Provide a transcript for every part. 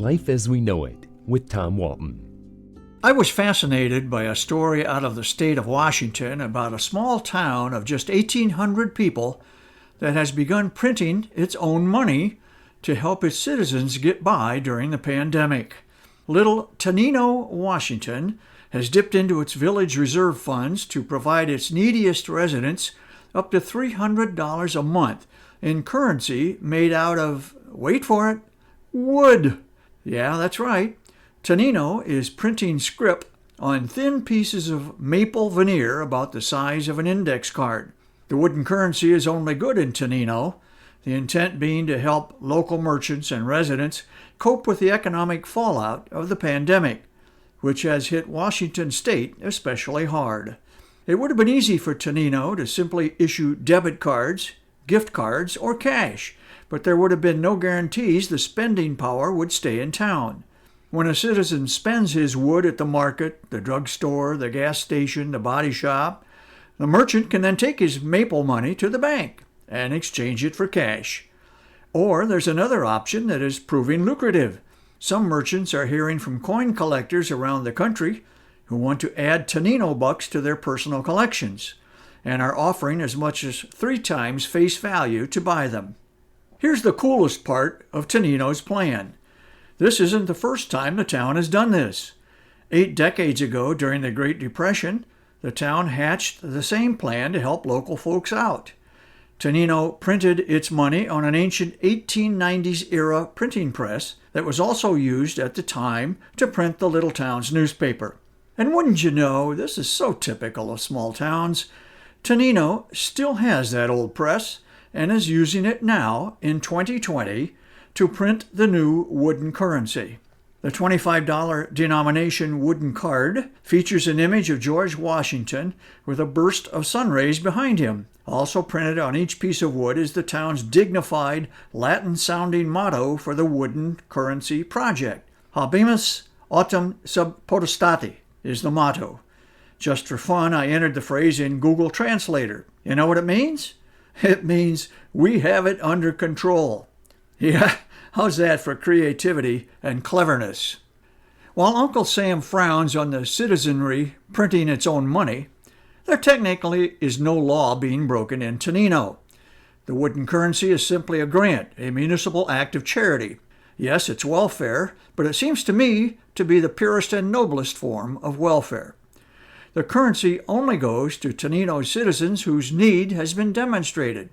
Life as We Know It with Tom Walton. I was fascinated by a story out of the state of Washington about a small town of just 1,800 people that has begun printing its own money to help its citizens get by during the pandemic. Little Tenino, Washington, has dipped into its village reserve funds to provide its neediest residents up to $300 a month in currency made out of, wait for it, wood. Yeah, that's right. Tenino is printing script on thin pieces of maple veneer about the size of an index card. The wooden currency is only good in Tenino, the intent being to help local merchants and residents cope with the economic fallout of the pandemic, which has hit Washington state especially hard. It would have been easy for Tenino to simply issue debit cards, gift cards, or cash, but there would have been no guarantees the spending power would stay in town. When a citizen spends his wood at the market, the drugstore, the gas station, the body shop, the merchant can then take his maple money to the bank and exchange it for cash. Or there's another option that is proving lucrative. Some merchants are hearing from coin collectors around the country who want to add Tenino bucks to their personal collections and are offering as much as 3 times face value to buy them. Here's the coolest part of Tenino's plan. This isn't the first time the town has done this. 8 decades ago, during the Great Depression, the town hatched the same plan to help local folks out. Tenino printed its money on an ancient 1890s-era printing press that was also used at the time to print the little town's newspaper. And wouldn't you know, this is so typical of small towns, Tenino still has that old press and is using it now, in 2020, to print the new wooden currency. The $25 denomination wooden card features an image of George Washington with a burst of sun rays behind him. Also printed on each piece of wood is the town's dignified Latin-sounding motto for the wooden currency project. Habemus autem sub potestate is the motto. Just for fun, I entered the phrase in Google Translator. You know what it means? It means we have it under control. Yeah, how's that for creativity and cleverness? While Uncle Sam frowns on the citizenry printing its own money, there technically is no law being broken in Tenino. The wooden currency is simply a grant, a municipal act of charity. Yes, it's welfare, but it seems to me to be the purest and noblest form of welfare. The currency only goes to Tenino's citizens whose need has been demonstrated.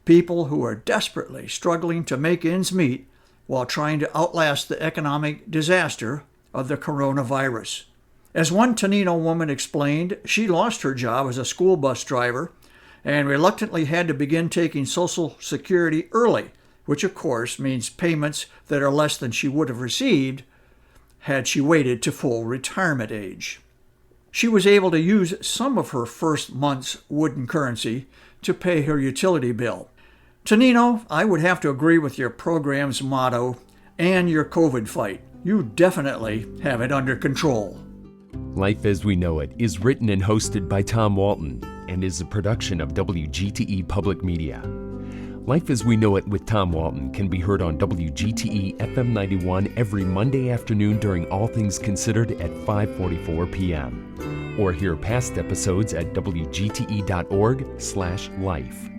People who are desperately struggling to make ends meet while trying to outlast the economic disaster of the coronavirus. As one Tenino woman explained, she lost her job as a school bus driver and reluctantly had to begin taking Social Security early, which of course means payments that are less than she would have received had she waited to full retirement age. She was able to use some of her first month's wooden currency to pay her utility bill. Tenino, I would have to agree with your program's motto and your COVID fight. You definitely have it under control. Life as We Know It is written and hosted by Tom Walton and is a production of WGTE Public Media. Life as We Know It with Tom Walton can be heard on WGTE FM 91 every Monday afternoon during All Things Considered at 5:44 p.m. Or hear past episodes at wgte.org/life.